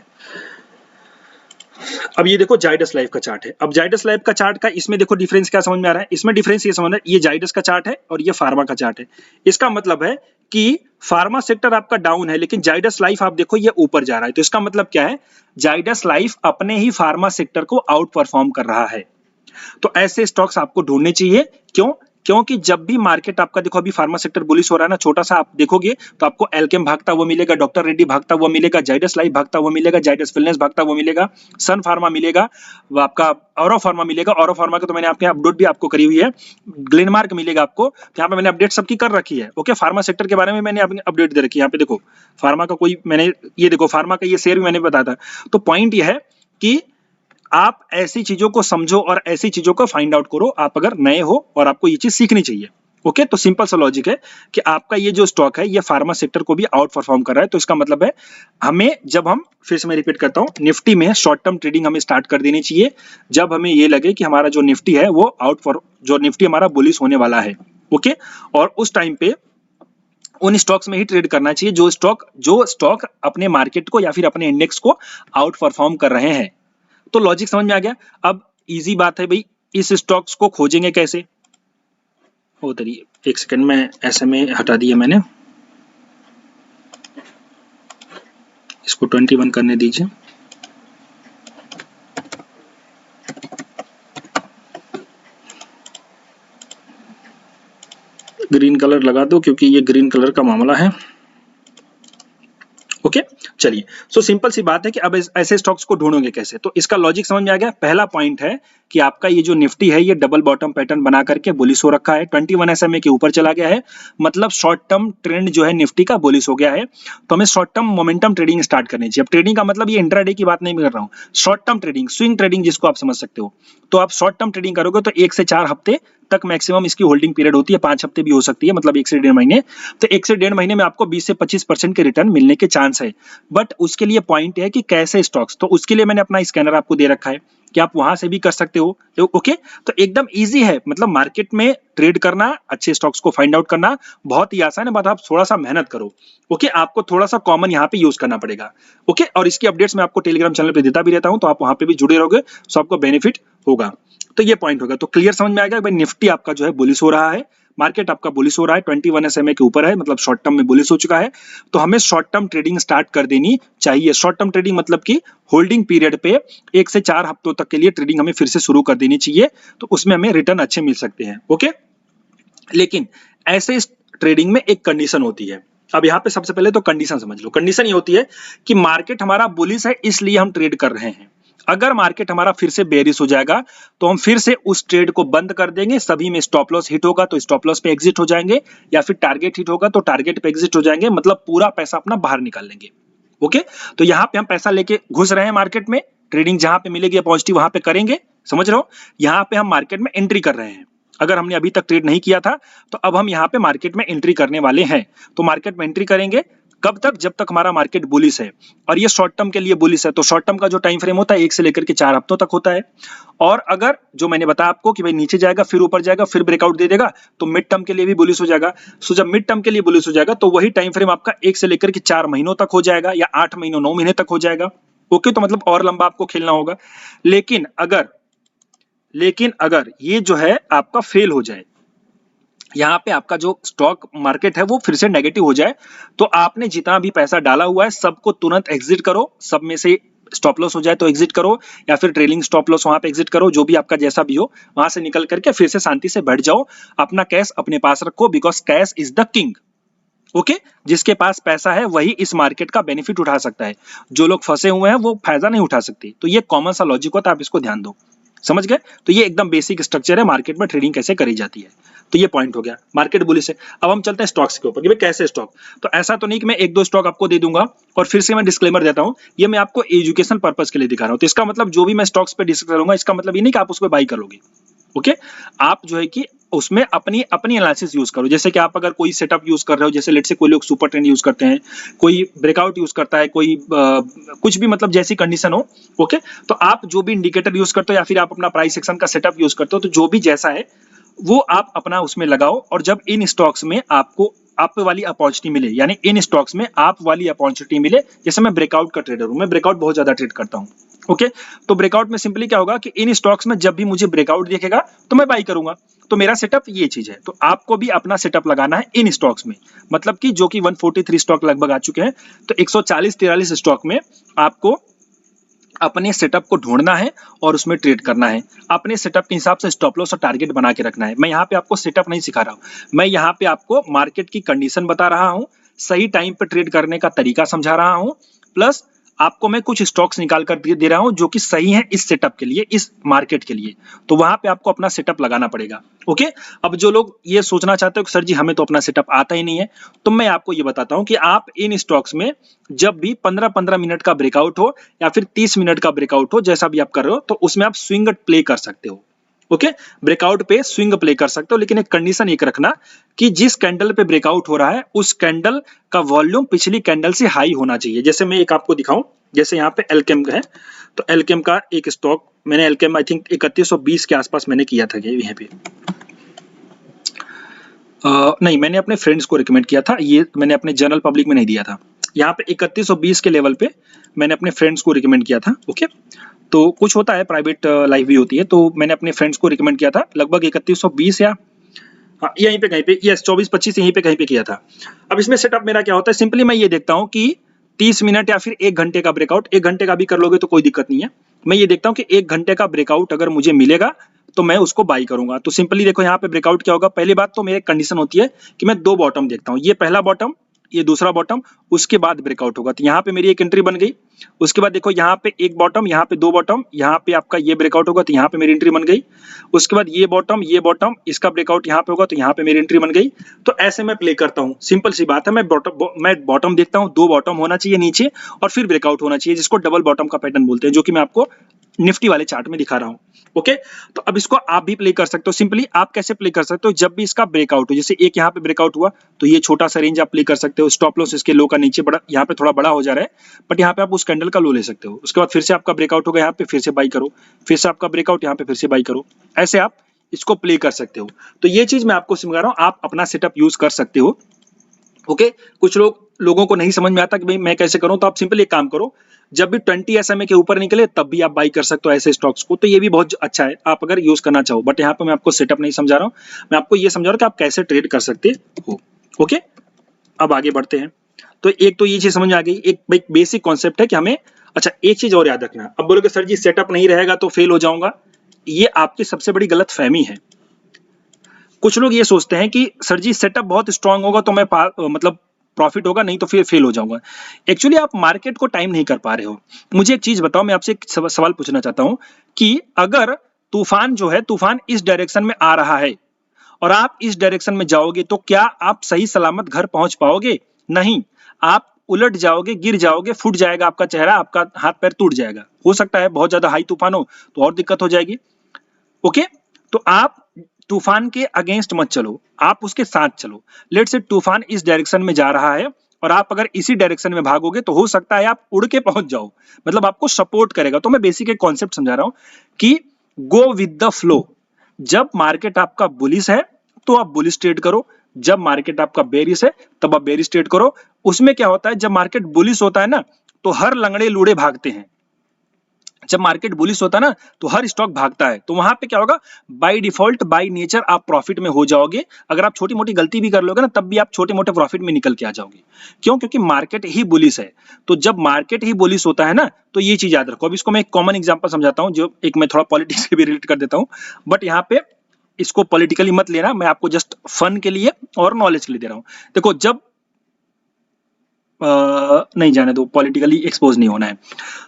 अब ये देखो जाइडस लाइफ का चार्ट है। अब जाइडस लाइफ का चार्ट का इसमें देखो डिफरेंस क्या समझ में आ रहा है? इसमें डिफरेंस ये समझ में, ये जाइडस का चार्ट है और ये फार्मा का चार्ट है। इसका मतलब है कि फार्मा सेक्टर आपका डाउन है, लेकिन जाइडस लाइफ आप देखो ये ऊपर जा रहा है। तो इसका मतलब क्या है? जाइडस लाइफ अपने ही फार्मा सेक्टर को आउट परफॉर्म कर रहा है। तो ऐसे स्टॉक्स आपको ढूंढने चाहिए। क्यों? क्योंकि जब भी मार्केट आपका देखो अभी फार्मा सेक्टर बुलिश हो रहा है ना, छोटा सा आप देखोगे तो आपको एल्केम भागता हुआ मिलेगा, डॉक्टर रेड्डी भागता हुआ मिलेगा, जाइडस लाइफ भागता हुआ मिलेगा, जाइडस वेलनेस भागता हुआ मिलेगा, सन फार्मा मिलेगा, वो आपका ऑरो फार्मा मिलेगा। ऑरो फार्मा का तो मैंने आपके अपडेट भी आपको करी हुई है। ग्लेनमार्क मिलेगा आपको, यहाँ पे मैंने अपडेट सबकी कर रखी है। ओके, फार्मा सेक्टर के बारे में मैंने अपनी अपडेट दे रखी है। यहाँ पे देखो फार्मा का कोई मैंने, ये देखो फार्मा का ये शेयर भी मैंने बताया था। तो पॉइंट ये है कि आप ऐसी चीजों को समझो और ऐसी चीजों को फाइंड आउट करो, आप अगर नए हो और आपको ये चीज सीखनी चाहिए। ओके, तो सिंपल सा लॉजिक है कि आपका ये जो स्टॉक है ये फार्मा सेक्टर को भी आउट परफॉर्म कर रहा है। तो इसका मतलब है हमें, जब हम, फिर से मैं रिपीट करता हूं, निफ्टी में शॉर्ट टर्म ट्रेडिंग हमें स्टार्ट कर देनी चाहिए जब हमें ये लगे कि हमारा जो निफ्टी है वो जो निफ्टी हमारा बुलिश होने वाला है। ओके, और उस टाइम पे उन स्टॉक्स में ही ट्रेड करना चाहिए जो स्टॉक अपने मार्केट को या फिर अपने इंडेक्स को आउट परफॉर्म कर रहे हैं। तो लॉजिक समझ में आ गया। अब इजी बात है भाई, इस स्टॉक्स को खोजेंगे कैसे? वो तरी एक सेकंड में ऐसे में हटा दिया मैंने, इसको 21 करने दीजिए। ग्रीन कलर लगा दो क्योंकि ये ग्रीन कलर का मामला है। ओके, चलिए। सो सिंपल सी बात है कि अब ऐसे स्टॉक्स को ढूंढोगे कैसे? तो इसका लॉजिक समझ में आ गया। पहला पॉइंट है कि आपका ये जो निफ्टी है ये डबल बॉटम पैटर्न बना करके बुलिश हो रखा है, 21 SMA के ऊपर चला गया है, मतलब शॉर्ट टर्म ट्रेंड जो है निफ्टी का बुलिश हो गया है। तो हमें short term momentum trading start करनी चाहिए। अब ट्रेडिंग का मतलब ये इंट्राडे की बात नहीं कर रहा हूँ, short term trading, swing trading जिसको आप समझ सकते हो। तो आप शॉर्ट टर्म ट्रेडिंग करोगे तो 1 से 4 हफ्ते तक मैक्सिमम इसकी होल्डिंग पीरियड होती है, 5 हफ्ते भी हो सकती है, मतलब 1 से 1.5 महीने। तो 1 से 1.5 महीने में आपको 20 से 25% के रिटर्न मिलने के चांस है। बट उसके लिए पॉइंट है कि कैसे स्टॉक्स, तो उसके लिए मैंने अपना स्कैनर आपको दे रखा है कि आप वहां से भी कर सकते हो। ओके, तो एकदम इजी है, मतलब मार्केट में ट्रेड करना, अच्छे स्टॉक्स को फाइंड आउट करना बहुत ही आसान है, बट आप थोड़ा सा मेहनत करो। ओके, आपको थोड़ा सा कॉमन यहाँ पे यूज करना पड़ेगा। ओके, और इसकी अपडेट्स मैं आपको टेलीग्राम चैनल पे देता भी रहता हूँ, तो आप वहां पे भी जुड़े रहोगे तो आपको बेनिफिट होगा। तो ये पॉइंट होगा। तो क्लियर समझ में आ गया भाई, निफ्टी आपका जो है बुलिश हो रहा है, मार्केट आपका बुलिश हो रहा है, 21 SMA के ऊपर है, मतलब शॉर्ट टर्म में बुलिश हो चुका है। तो हमें शॉर्ट टर्म ट्रेडिंग स्टार्ट कर देनी चाहिए। शॉर्ट टर्म ट्रेडिंग मतलब कि होल्डिंग पीरियड पे 1 से 4 हफ्तों तक के लिए ट्रेडिंग हमें फिर से शुरू कर देनी चाहिए, तो उसमें हमें रिटर्न अच्छे मिल सकते हैं। ओके, लेकिन ऐसे ट्रेडिंग में एक कंडीशन होती है। अब यहाँ पे सबसे पहले तो कंडीशन समझ लो। कंडीशन ये होती है कि मार्केट हमारा बुलिश है इसलिए हम ट्रेड कर रहे हैं। अगर मार्केट हमारा फिर से बेयरिश हो जाएगा तो हम फिर से उस ट्रेड को बंद कर देंगे, सभी में स्टॉप लॉस हिट होगा तो स्टॉप लॉस पे एग्जिट हो जाएंगे, या फिर टारगेट हिट होगा तो टारगेट पे एग्जिट हो जाएंगे, मतलब पूरा पैसा अपना बाहर निकाल लेंगे। ओके, तो यहाँ पे हम पैसा लेके घुस रहे हैं मार्केट में, ट्रेडिंग जहां पे मिलेगी पॉजिटिव वहां पे करेंगे, समझ रहे हो। यहाँ पे हम मार्केट में एंट्री कर रहे हैं, अगर हमने अभी तक ट्रेड नहीं किया था तो अब हम यहाँ पे मार्केट में एंट्री करने वाले हैं। तो मार्केट में एंट्री करेंगे कब तक, जब तक हमारा मार्केट बुलिश है, और ये शॉर्ट टर्म के लिए बुलिश है। तो शॉर्ट टर्म का जो टाइम फ्रेम होता है 1 से लेकर के 4 हफ्तों तक होता है। और अगर जो मैंने बताया आपको कि भाई नीचे जाएगा फिर ऊपर जाएगा फिर ब्रेकआउट दे देगा तो मिड टर्म के लिए भी बुलिश हो जाएगा। सो जब मिड टर्म के लिए बुलिश हो जाएगा तो वही टाइम फ्रेम आपका 1 से लेकर के 4 महीनों तक हो जाएगा, या 8 महीनों 9 महीने तक हो जाएगा। ओके, तो मतलब और लंबा आपको खेलना होगा। लेकिन अगर ये जो है आपका फेल हो जाए, यहाँ पे आपका जो स्टॉक मार्केट है वो फिर से नेगेटिव हो जाए, तो आपने जितना भी पैसा डाला हुआ है सबको तुरंत एग्जिट करो, सब में से स्टॉप लॉस हो जाए तो एग्जिट करो, या फिर ट्रेलिंग स्टॉप लॉस वहां पे एग्जिट करो, जो भी आपका जैसा भी हो वहां से निकल करके फिर से शांति से बैठ जाओ, अपना कैश अपने पास रखो, because cash is the king. Okay, जिसके पास पैसा है वही इस मार्केट का बेनिफिट उठा सकता है, जो लोग फंसे हुए हैं वो फायदा नहीं उठा सकते। तो ये कॉमन सा लॉजिक होता है, आप इसको ध्यान दो, समझ गए। तो ये एकदम बेसिक स्ट्रक्चर है मार्केट में ट्रेडिंग कैसे करी जाती है। तो ये पॉइंट हो गया मार्केट बुलिश है। अब हम चलते हैं स्टॉक्स के ऊपर कि भाई कैसे स्टॉक। तो ऐसा तो नहीं कि मैं एक दो स्टॉक आपको दे दूंगा और फिर से मैं डिस्क्लेमर देता हूं, ये मैं आपको एजुकेशन पर्पस के लिए दिखा रहा हूं। तो इसका मतलब जो भी मैं स्टॉक्स पे डिस्कस करूंगा इसका मतलब ये नहीं कि आप उस पर बाई करोगे। ओके, आप जो है कि उसमें अपनी एनालिसिस यूज करो। जैसे कि आप अगर कोई सेटअप यूज कर रहे हो, जैसे लेट से कोई लोग सुपर ट्रेंड यूज करते हैं, कोई ब्रेकआउट यूज करता है, कोई कुछ भी, मतलब जैसी कंडीशन हो। ओके, तो आप जो भी इंडिकेटर यूज करते हो या फिर आप अपना प्राइस एक्शन का सेटअप यूज करते हो, तो जो भी जैसा है वो आप अपना उसमें लगाओ। और जब इन स्टॉक्स में आपको आप वाली अपॉर्चुनिटी मिले, यानी इन स्टॉक्स में आप वाली अपॉर्चुनिटी मिले, जैसे मैं ब्रेकआउट का ट्रेडर हूं, मैं ब्रेकआउट बहुत ज्यादा ट्रेड करता हूं। ओके, तो ब्रेकआउट में सिंपली क्या होगा कि इन स्टॉक्स में जब भी मुझे ब्रेकआउट दिखेगा तो मैं बाई करूंगा। तो मेरा सेटअप ये चीज है। तो आपको भी अपना सेटअप लगाना है इन स्टॉक्स में, मतलब कि जो कि 143 स्टॉक लगभग आ चुके हैं, तो 140-43 स्टॉक में आपको अपने सेटअप को ढूंढना है और उसमें ट्रेड करना है। अपने सेटअप के हिसाब से स्टॉप लॉस और टारगेट बना के रखना है। मैं यहाँ पे आपको सेटअप नहीं सिखा रहा हूँ, मैं यहाँ पे आपको मार्केट की कंडीशन बता रहा हूँ, सही टाइम पे ट्रेड करने का तरीका समझा रहा हूँ, प्लस आपको मैं कुछ स्टॉक्स निकाल कर दे रहा हूं जो कि सही है इस सेटअप के लिए, इस मार्केट के लिए। तो वहां पे आपको अपना सेटअप लगाना पड़ेगा। ओके, अब जो लोग ये सोचना चाहते हो कि सर जी हमें तो अपना सेटअप आता ही नहीं है, तो मैं आपको ये बताता हूं कि आप इन स्टॉक्स में जब भी 15-15 मिनट का ब्रेकआउट हो या फिर 30 मिनट का ब्रेकआउट हो, जैसा भी आप कर रहे हो, तो उसमें आप स्विंग प्ले कर सकते हो। ओके, ब्रेकआउट पे स्विंग प्ले कर सकते हो, लेकिन एक कंडीशन एक रखना कि जिस कैंडल पे ब्रेकआउट हो रहा है उस कैंडल का वॉल्यूम पिछली कैंडल से हाई होना चाहिए। जैसे मैं एक आपको दिखाऊं, जैसे यहाँ पे एल्केम है, तो एल्केम का एक स्टॉक मैंने एल्केम आई थिंक 3120 के आसपास मैंने किया था यहाँ पे। नहीं, मैंने अपने फ्रेंड्स को रिकमेंड किया था, ये मैंने अपने जनरल पब्लिक में नहीं दिया था। यहाँ पे 3120 के लेवल पे मैंने अपने फ्रेंड्स को रिकमेंड किया था। ओके, तो कुछ होता है, प्राइवेट लाइफ भी होती है, तो मैंने अपने फ्रेंड्स को रिकमेंड किया था लगभग 3120 या यहीं पे कहीं पे, यस 24-25 यहीं पे कहीं पे किया था। अब इसमें सेटअप मेरा क्या होता है, सिंपली मैं ये देखता हूँ कि 30 मिनट या फिर 1 घंटे का ब्रेकआउट, 1 घंटे का भी कर लोगे तो कोई दिक्कत नहीं है। मैं ये देखता हूँ कि 1 घंटे का ब्रेकआउट अगर मुझे मिलेगा तो मैं उसको बाई करूंगा। तो सिंपली देखो यहाँ पे ब्रेकआउट क्या होगा, पहली बात तो मेरी कंडीशन होती है कि मैं 2 बॉटम देखता हूँ, ये पहला बॉटम, ये दूसरा बॉटम, उसके बाद ब्रेकआउट होगा। तो यहाँ पे मेरी एक एंट्री बन गई। उसके बाद देखो यहाँ पे एक बॉटम, यहाँ पे 2 बॉटम, यहाँ पे आपका ये ब्रेकआउट होगा तो यहाँ पे मेरी एंट्री बन गई। उसके बाद ये बॉटम, इसका ब्रेकआउट यहाँ पे होगा तो यहाँ पे मेरी एंट्री बन गई। तो ऐसे मैं प्ले करता हूँ, सिंपल सी बात है। मैं बॉटम देखता हूँ, 2 बॉटम होना चाहिए नीचे और फिर ब्रेकआउट होना चाहिए, जिसको डबल बॉटम का पैटर्न बोलते हैं, जो कि मैं आपको निफ्टी वाले चार्ट में दिखा रहा हूँ। ओके, तो अब इसको आप भी प्ले कर सकते हो। सिंपली आप कैसे प्ले कर सकते हो, जब भी इसका ब्रेकआउट हो, जैसे एक यहाँ पे ब्रेकआउट हुआ तो ये छोटा सा रेंज आप प्ले कर सकते हो। स्टॉप लॉस इसके लो का नीचे बड़ा, यहाँ पे थोड़ा बड़ा हो जा रहा है, बट यहाँ पे आप उस कैंडल का लो ले सकते हो। उसके बाद फिर से आपका ब्रेकआउट होगा, यहाँ पे फिर से बाई करो, फिर से आपका ब्रेकआउट, यहाँ पे फिर से बाई करो। ऐसे आप इसको प्ले कर सकते हो। तो ये चीज मैं आपको समझा रहा हूँ, आप अपना सेटअप यूज कर सकते हो। ओके, कुछ लोगों को नहीं समझ में आता कि भाई मैं कैसे करूं, तो आप सिंपली एक काम करो, जब भी 20 SMA के ऊपर निकले तब भी आप बाई कर सकते हो ऐसे स्टॉक्स को। तो ये भी बहुत अच्छा है आप अगर यूज करना चाहो, बट यहाँ पे मैं आपको सेटअप नहीं समझा रहा हूँ, मैं आपको ये समझा रहा हूँ कि आप कैसे ट्रेड कर सकते हो। ओके, अब आगे बढ़ते हैं। तो एक तो ये चीज समझ आ गई, एक बेसिक कॉन्सेप्ट है कि हमें, अच्छा एक चीज और याद रखना। अब बोलोगे सर जी सेटअप नहीं रहेगा तो फेल हो जाऊंगा, ये आपकी सबसे बड़ी गलत फहमी है। कुछ लोग ये सोचते हैं कि सर जी सेटअप बहुत स्ट्रांग होगा तो मैं मतलब प्रॉफिट होगा, नहीं तो फिर फेल हो जाऊंगा। एक्चुअली आप मार्केट को टाइम नहीं कर पा रहे हो। मुझे एक चीज बताओ, मैं आपसे एक सवाल पूछना चाहता हूं कि अगर तूफान जो है, तूफान इस डायरेक्शन में आ रहा है और आप इस डायरेक्शन में जाओगे तो क्या आप सही सलामत घर पहुंच पाओगे? नहीं, आप उलट जाओगे, गिर जाओगे, फूट जाएगा आपका चेहरा, आपका हाथ पैर टूट जाएगा। हो सकता है बहुत ज्यादा हाई तूफान हो तो और दिक्कत हो जाएगी। ओके, तो आप तूफान के अगेंस्ट मत चलो, आप उसके साथ चलो। लेट्स से तूफान इस डायरेक्शन में जा रहा है और आप अगर इसी डायरेक्शन में भागोगे तो हो सकता है आप उड़ के पहुंच जाओ, मतलब आपको सपोर्ट करेगा। तो मैं बेसिक एक कॉन्सेप्ट समझा रहा हूं कि गो विद द फ्लो। जब मार्केट आपका बुलिश है तो आप बुलिश ट्रेड करो, जब मार्केट आपका बेरिश है तब आप बेरिश ट्रेड करो। उसमें क्या होता है, जब मार्केट बुलिश होता है ना तो हर लंगड़े लूड़े भागते हैं। जब मार्केट बुलिश होता है ना तो हर स्टॉक भागता है। तो वहां पे क्या होगा, बाय डिफॉल्ट बाय नेचर आप प्रॉफिट में हो जाओगे। अगर आप छोटी मोटी गलती भी कर लोगे ना तब भी आप छोटे मोटे प्रॉफिट में निकल के आ जाओगे। क्यों? क्योंकि मार्केट ही बुलिश है। तो जब मार्केट ही बुलिश होता है ना तो ये चीज याद रखो। अब इसको मैं एक कॉमन एग्जांपल समझाता हूं, जो एक मैं थोड़ा पॉलिटिक्स से भी रिलेट कर देता हूं, बट यहाँ पे इसको पॉलिटिकली मत लेना, मैं आपको जस्ट फन के लिए और नॉलेज के लिए दे रहा हूं। देखो, जब नहीं जाने दो, पॉलिटिकली एक्सपोज नहीं होना है।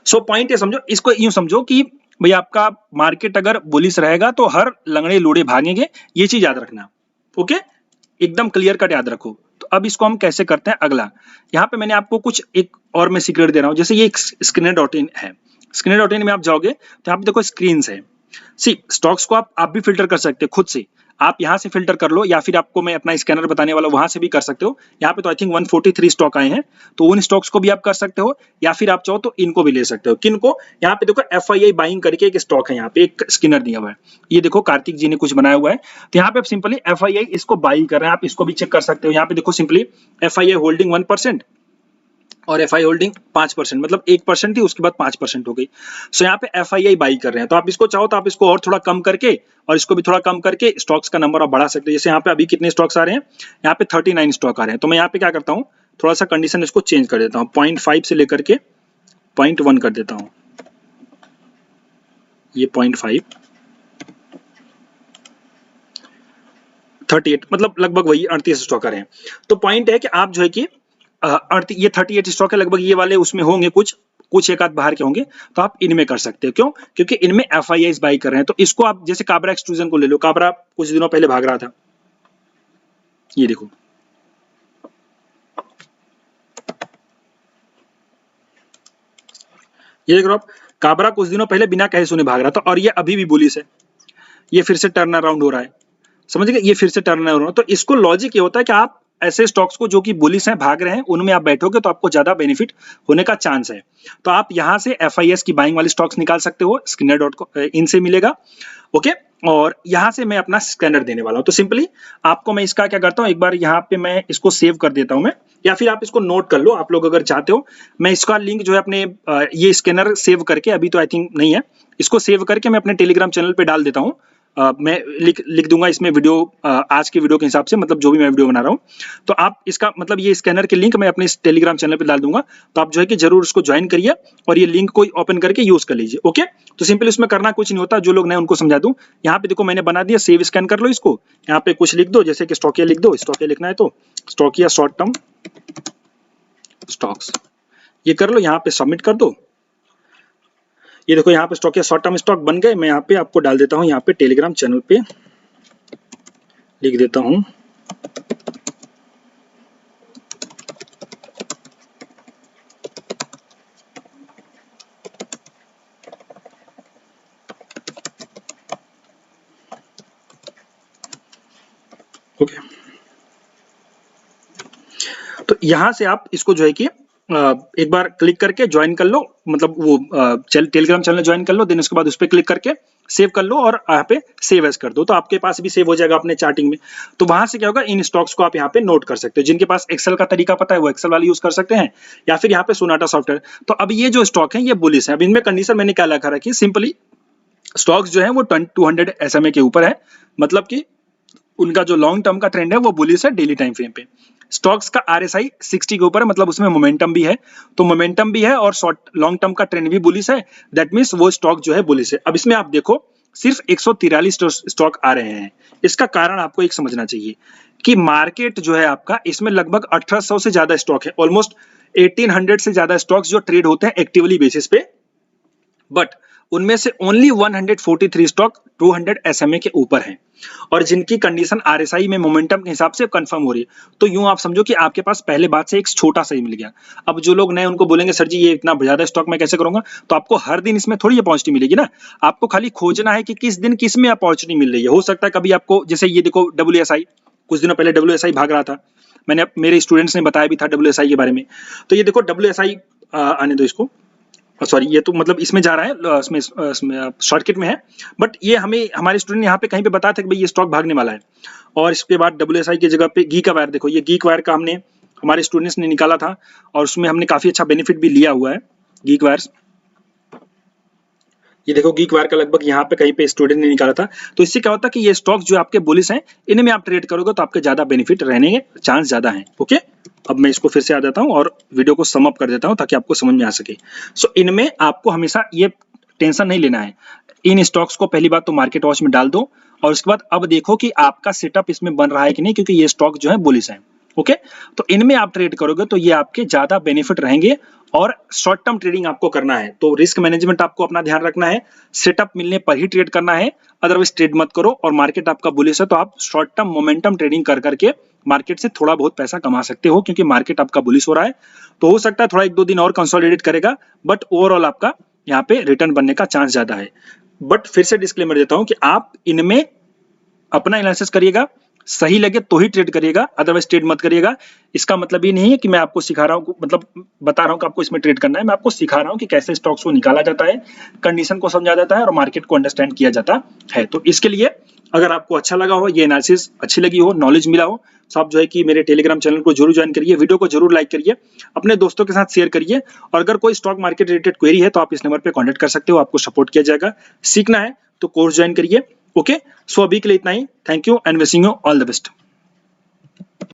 सो पॉइंट ये समझो, इसको यूं समझो कि भाई आपका मार्केट अगर बुलिश रहेगा तो हर लंगड़े लूड़े भागेंगे, ये चीज याद रखना। ओके, एकदम क्लियर कट याद रखो। तो अब इसको हम कैसे करते हैं, अगला यहाँ पे मैंने आपको कुछ एक और मैं सीक्रेट दे रहा हूं। जैसे ये एक स्क्रीनर.इन है, स्क्रीनर.इन में आप जाओगे तो यहाँ पे देखो स्क्रीन है। सी स्टॉक्स को आप भी फिल्टर कर सकते हो खुद से, आप यहां से फिल्टर कर लो या फिर आपको मैं अपना स्कैनर बताने वाला वहां से भी कर सकते हो। यहाँ पे तो आई थिंक 143 स्टॉक आए हैं, तो उन स्टॉक्स को भी आप कर सकते हो या फिर आप चाहो तो इनको भी ले सकते हो। किनको? यहाँ पे देखो FII बाइंग करके एक स्टॉक है, यहाँ पे एक स्कैनर दिया हुआ है, ये देखो कार्तिक जी ने कुछ बनाया हुआ है। तो यहाँ पे आप सिंपली FII इसको बाई कर रहे हैं, आप इसको भी चेक कर सकते हो। यहाँ पे देखो सिंपली FII होल्डिंग 1% और FI होल्डिंग 5%, मतलब 1% थी उसके बाद 5% हो गई। सो यहाँ पे FII बाई कर रहे हैं, तो आप इसको चाहो तो आप इसको और थोड़ा कम करके और इसको भी थोड़ा कम करके स्टॉक्स का नंबर आप बढ़ा सकते हो। जैसे यहाँ पे अभी कितने स्टॉक्स आ रहे हैं, यहाँ पे 39 स्टॉक आ रहे हैं। तो मैं यहाँ पे क्या करता हूँ, थोड़ा सा कंडीशन इसको चेंज कर देता हूँ, 0.5 से लेकर के 0.1 कर देता हूँ। ये 0.5 38, मतलब लगभग वही 38 स्टॉक आ रहे हैं। तो पॉइंट है कि आप जो है कि ये 38 स्टॉक है, लगभग ये वाले उसमें होंगे, कुछ एक आध बाहर के होंगे, तो आप इनमें कर सकते हो। क्यों? क्योंकि इनमें FIIs बाई कर रहे हैं। तो इसको आप जैसे काबरा एक्सट्रूजन को ले लो, काबरा कुछ दिनों पहले भाग रहा था, ये देखो, ये देखो आप, काबरा कुछ दिनों पहले बिना कहे सुने भाग रहा था और ये अभी भी बुलिश है, ये फिर से टर्न अराउंड हो रहा है, समझ गए, ये फिर से टर्न अराउंड हो रहा है। तो इसको लॉजिक ये होता है कि आप ऐसे स्टॉक्स को जो कि बुलिश हैं, भाग रहे हैं, उनमें आप बैठोगे तो आपको ज्यादा बेनिफिट होने का चांस है। तो आप यहां से FIS की बाइंग वाली स्टॉक्स निकाल सकते हो, स्कैनर.इन से मिलेगा। ओके, और यहां से मैं अपना स्कैनर देने वाला हूं। तो सिंपली आपको मैं इसका क्या करता हूं, एक बार यहाँ पे मैं इसको सेव कर देता हूं मैं, या फिर आप इसको नोट कर लो, आप लोग अगर चाहते हो। मैं इसका लिंक जो है अपने ये स्कैनर सेव करके, अभी तो आई थिंक नहीं है, इसको सेव करके मैं अपने टेलीग्राम चैनल पे डाल देता हूं। मैं लिख दूंगा इसमें वीडियो, आज की वीडियो के हिसाब से, मतलब जो भी मैं वीडियो बना रहा हूँ। तो आप इसका मतलब ये स्कैनर के लिंक मैं अपने इस टेलीग्राम चैनल पे डाल दूंगा, तो आप जो है कि जरूर उसको ज्वाइन करिए और ये लिंक को ओपन करके यूज कर लीजिए। ओके, तो सिंपली उसमें करना कुछ नहीं होता, जो लोग नए उनको समझा दूं। यहाँ पे देखो मैंने बना दिया, सेव स्कैन कर लो इसको, यहाँ पे कुछ लिख दो, जैसे कि स्टॉकिया लिख दो, स्टॉकिया लिखना है तो स्टॉकिया शॉर्ट टर्म स्टॉक्स, ये कर लो, यहाँ पे सबमिट कर दो। ये देखो यहाँ पे स्टॉक या शॉर्ट टर्म स्टॉक बन गए। मैं यहाँ पे आपको डाल देता हूँ, यहाँ पे टेलीग्राम चैनल पे लिख देता हूँ, ओके। तो यहाँ से आप इसको जो है कि एक बार क्लिक करके ज्वाइन कर लो, मतलब वो टेलीग्राम चैनल ज्वाइन कर लो, देन उसके बाद उस पर क्लिक करके सेव कर लो और यहाँ पे सेव एज कर दो, तो आपके पास भी सेव हो जाएगा अपने चार्टिंग में। तो वहां से क्या होगा, इन स्टॉक्स को आप यहाँ पे नोट कर सकते हो। जिनके पास एक्सेल का तरीका पता है वो एक्सेल वाला यूज कर सकते हैं, या फिर यहाँ पे सोनाटा सॉफ्टवेयर। तो अब ये जो स्टॉक है ये बुलिश है। अब इनमें कंडीशन मैंने क्या लिखा रखी, सिंपली स्टॉक्स जो है वो 200 SMA के ऊपर है, मतलब कि उनका जो लॉन्ग टर्म का ट्रेंड है वो बुलिश है डेली टाइम फ्रेम पे। स्टॉक्स का RSI 60 के ऊपर है, मतलब उसमें मोमेंटम भी है, तो मोमेंटम भी है और शॉर्ट लॉन्ग टर्म का ट्रेंड भी बुलिश है, दैट मींस वो स्टॉक जो है बुलिश है। अब इसमें आप देखो सिर्फ 143 स्टॉक आ रहे हैं। इसका कारण आपको एक समझना चाहिए कि मार्केट जो है आपका इसमें लगभग 1800 से ज्यादा स्टॉक है, ऑलमोस्ट 1800 से ज्यादा स्टॉक्स जो ट्रेड होते हैं एक्टिवली बेसिस पे, बट उनमें से ओनली 143 स्टॉक 200 SMA के ऊपर हैं और जिनकी कंडीशन RSI में मोमेंटम के हिसाब से कंफर्म हो रही है। तो यूं आप समझो कि आपके पास पहले बात से एक छोटा सा ही मिल गया। अब जो लोग नए उनको बोलेंगे सर जी ये इतना ज्यादा स्टॉक मैं कैसे करूंगा, तो आपको हर दिन इसमें थोड़ी अपॉर्चुनिटी मिलेगी ना, आपको खाली खोजना है कि किस दिन किस में अपॉर्चुनिटी मिल रही है। हो सकता है कभी आपको, जैसे ये देखो WSI, कुछ दिनों पहले WSI भाग रहा था, मैंने मेरे स्टूडेंट्स ने बताया भी था WSI के बारे में। तो ये देखो WSI आने दो इसको, सॉरी ये तो मतलब इसमें जा रहा है, इसमें शॉर्टकट में है, बट ये हमें हमारे स्टूडेंट यहाँ पे कहीं पे बताया था कि भाई ये स्टॉक भागने वाला है। और इसके बाद WSI की जगह पे गीक वायर, देखो ये गीक वायर का हमने हमारे स्टूडेंट्स ने निकाला था और उसमें हमने काफी अच्छा बेनिफिट भी लिया हुआ है गीक वायर्स। ये देखो गीक वायर का लगभग यहाँ पे कहीं पे स्टूडेंट ने निकाला था। तो इससे क्या होता है कि ये स्टॉक जो आपके बुलिश हैं इनमें आप ट्रेड करोगे तो आपके ज्यादा बेनिफिट रहने के चांस ज्यादा हैं। ओके, अब मैं इसको फिर से आ जाता हूँ और वीडियो को सम अप कर देता हूँ ताकि आपको समझ में आ सके। सो इनमें आपको हमेशा ये टेंशन नहीं लेना है, इन स्टॉक्स को पहली बात तो मार्केट वॉच में डाल दो और उसके बाद अब देखो कि आपका सेटअप इसमें बन रहा है कि नहीं, क्योंकि ये स्टॉक जो है बुलिश है। ओके, तो इनमें आप ट्रेड करोगे तो ये आपके ज्यादा बेनिफिट रहेंगे और शॉर्ट टर्म ट्रेडिंग आपको करना है तो रिस्क मैनेजमेंट आपको अपना ध्यान रखना है, सेटअप मिलने पर ही ट्रेड करना है, अदरवाइज ट्रेड मत करो। और मार्केट आपका बुलिश है तो आप शॉर्ट टर्म मोमेंटम ट्रेडिंग कर करके मार्केट से थोड़ा बहुत पैसा कमा सकते हो, क्योंकि मार्केट आपका बुलिश हो रहा है। तो हो सकता है थोड़ा 1-2 दिन और कंसोलिडेट करेगा, बट ओवरऑल आपका यहाँ पे रिटर्न बनने का चांस ज्यादा है। बट फिर से डिस्क्लेमर देता हूं कि आप इनमें अपना एनालिसिस करिएगा, सही लगे तो ही ट्रेड करिएगा, अदरवाइज ट्रेड मत करिएगा। इसका मतलब ये नहीं है कि मैं आपको सिखा रहा हूँ, मतलब बता रहा हूँ कि आपको इसमें ट्रेड करना है, मैं आपको सिखा रहा हूँ कि कैसे स्टॉक्स को निकाला जाता है, कंडीशन को समझा जाता है और मार्केट को अंडरस्टैंड किया जाता है। तो इसके लिए अगर आपको अच्छा लगा हो, ये एनालिसिस अच्छी लगी हो, नॉलेज मिला हो, तो आप जो है कि मेरे टेलीग्राम चैनल को जरूर ज्वाइन करिए, वीडियो को जरूर लाइक करिए, अपने दोस्तों के साथ शेयर करिए। और अगर कोई स्टॉक मार्केट रिलेटेड क्वेरी है तो आप इस नंबर पे कांटेक्ट कर सकते हो, आपको सपोर्ट किया जाएगा। सीखना है तो कोर्स ज्वाइन करिए। ओके, सो अभी के लिए इतना ही। Thank you and wishing you all the best.